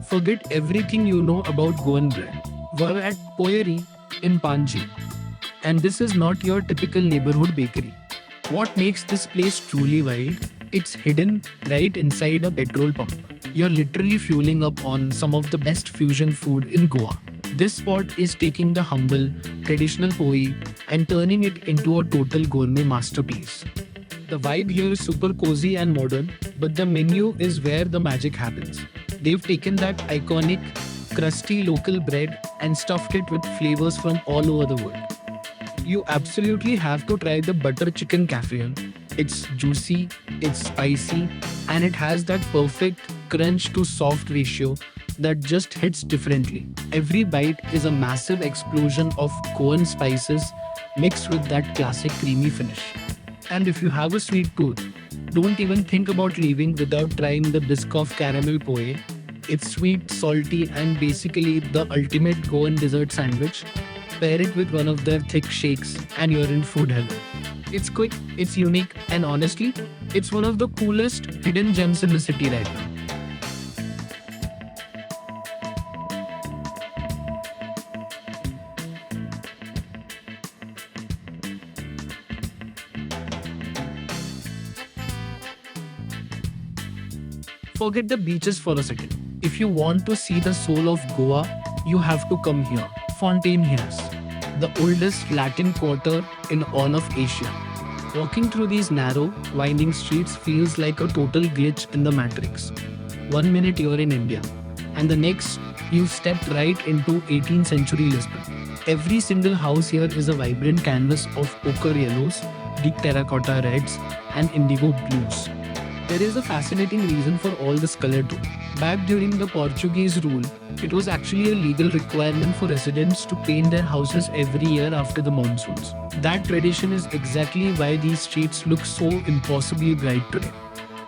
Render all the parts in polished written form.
Forget everything you know about Goan bread. We're at Poeri in Panji, and this is not your typical neighborhood bakery. What makes this place truly wild? It's hidden right inside a petrol pump. You're literally fueling up on some of the best fusion food in Goa. This spot is taking the humble, traditional poi and turning it into a total gourmet masterpiece. The vibe here is super cozy and modern, but the menu is where the magic happens. They've taken that iconic, crusty local bread and stuffed it with flavors from all over the world. You absolutely have to try the butter chicken cafe. It's juicy, it's spicy, and it has that perfect crunch to soft ratio that just hits differently. Every bite is a massive explosion of Goan spices mixed with that classic creamy finish. And if you have a sweet tooth, don't even think about leaving without trying the Biscoff caramel poi. It's sweet, salty, and basically the ultimate Goan dessert sandwich. Pair it with one of their thick shakes, and you're in food heaven. It's quick, it's unique, and honestly, it's one of the coolest hidden gems in the city right now. Forget the beaches for a second. If you want to see the soul of Goa, you have to come here. Fontaine Hills, the oldest Latin quarter in all of Asia. Walking through these narrow, winding streets feels like a total glitch in the matrix. 1 minute you're in India, and the next you've stepped right into 18th century Lisbon. Every single house here is a vibrant canvas of ochre yellows, deep terracotta reds, and indigo blues. There is a fascinating reason for all this color too. Back during the Portuguese rule, it was actually a legal requirement for residents to paint their houses every year after the monsoons. That tradition is exactly why these streets look so impossibly bright today.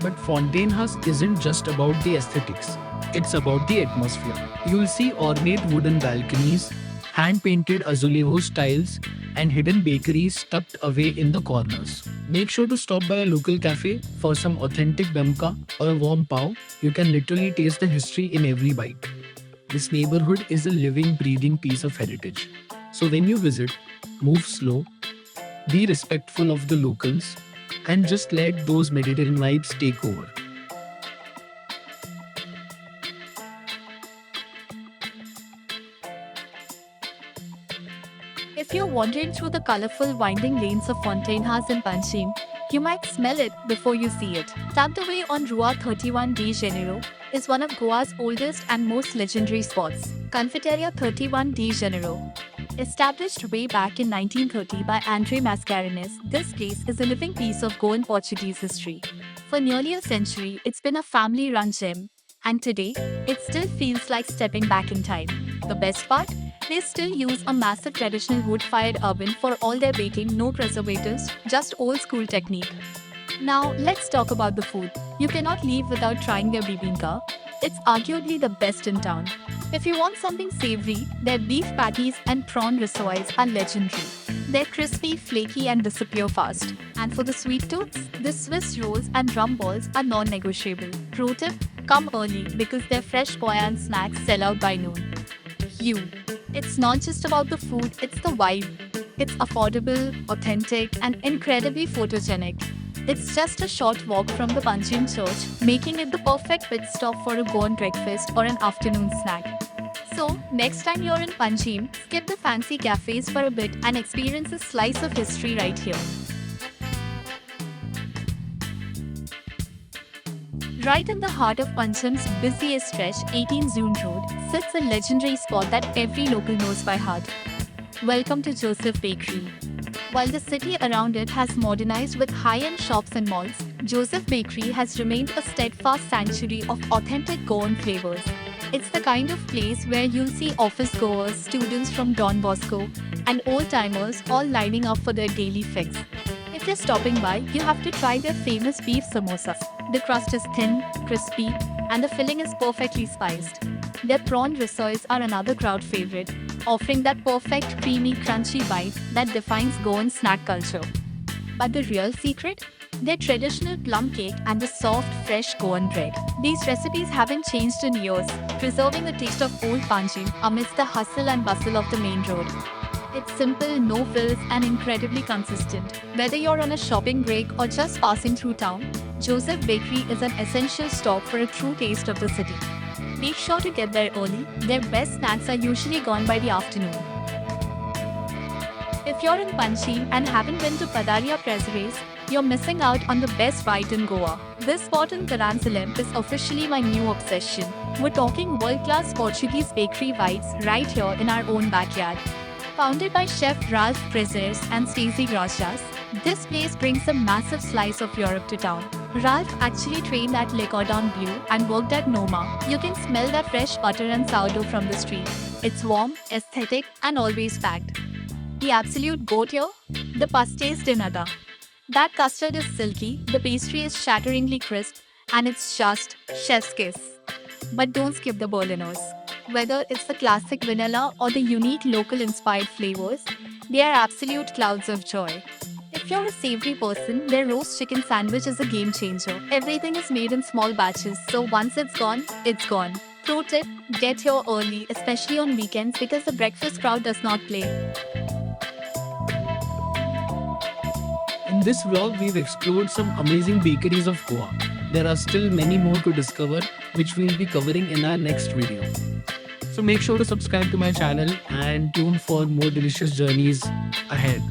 But Fontaine House isn't just about the aesthetics, it's about the atmosphere. You'll see ornate wooden balconies, hand-painted azulejo tiles, and hidden bakeries tucked away in the corners. Make sure to stop by a local cafe for some authentic bemka or a warm pav. You can literally taste the history in every bite. This neighborhood is a living, breathing piece of heritage. So when you visit, move slow, be respectful of the locals, and just let those Mediterranean vibes take over. If you're wandering through the colorful winding lanes of Fontaine House in Panchim, you might smell it before you see it. Tucked away on Rua 31 de Janeiro is one of Goa's oldest and most legendary spots, Confeitaria 31 de Janeiro. Established way back in 1930 by Andre Mascarenhas, this place is a living piece of Goan Portuguese history. For nearly a century, it's been a family-run gem, and today, it still feels like stepping back in time. The best part? They still use a massive traditional wood-fired oven for all their baking, no preservatives, just old-school technique. Now, let's talk about the food. You cannot leave without trying their bibinka. It's arguably the best in town. If you want something savory, their beef patties and prawn rissois are legendary. They're crispy, flaky, and disappear fast. And for the sweet tooths, the Swiss rolls and rum balls are non-negotiable. Pro tip, come early because their fresh boyan snacks sell out by noon. It's not just about the food, it's the vibe. It's affordable, authentic, and incredibly photogenic. It's just a short walk from the Panjim church, making it the perfect pit stop for a Goan breakfast or an afternoon snack. So, next time you're in Panjim, skip the fancy cafes for a bit and experience a slice of history right here. Right in the heart of Panchim's busiest stretch, 18 June Road, sits a legendary spot that every local knows by heart. Welcome to Joseph Bakery. While the city around it has modernized with high-end shops and malls, Joseph Bakery has remained a steadfast sanctuary of authentic Goan flavors. It's the kind of place where you'll see office goers, students from Don Bosco, and old-timers all lining up for their daily fix. If you're stopping by, you have to try their famous beef samosas. The crust is thin, crispy, and the filling is perfectly spiced. Their prawn rissois are another crowd favorite, offering that perfect creamy, crunchy bite that defines Goan snack culture. But the real secret? their traditional plum cake, and the soft, fresh corn bread. These recipes haven't changed in years, preserving the taste of old Panjim amidst the hustle and bustle of the main road. It's simple, no frills, and incredibly consistent. Whether you're on a shopping break or just passing through town, Joseph Bakery is an essential stop for a true taste of the city. Make sure to get there early. Their best snacks are usually gone by the afternoon. If you're in Panjim and haven't been to Padaria Preserves, you're missing out on the best bite in Goa. This spot in Caransalem is officially my new obsession. We're talking world-class Portuguese bakery vibes right here in our own backyard. Founded by Chef Ralph Prezeres and Stacey Gracias, this place brings a massive slice of Europe to town. Ralph actually trained at Le Cordon Bleu and worked at Noma. You can smell that fresh butter and sourdough from the street. It's warm, aesthetic, and always packed. The absolute goat here? The pastéis de nata. That custard is silky, the pastry is shatteringly crisp, and it's just chef's kiss. But don't skip the Berliners. Whether it's the classic vanilla or the unique local inspired flavors, they are absolute clouds of joy. If you're a savory person, their roast chicken sandwich is a game changer. Everything is made in small batches, so once it's gone, it's gone. Pro tip, get here early, especially on weekends because the breakfast crowd does not play. In this vlog, we've explored some amazing bakeries of Goa. There are still many more to discover, which we'll be covering in our next video. So make sure to subscribe to my channel and tune for more delicious journeys ahead.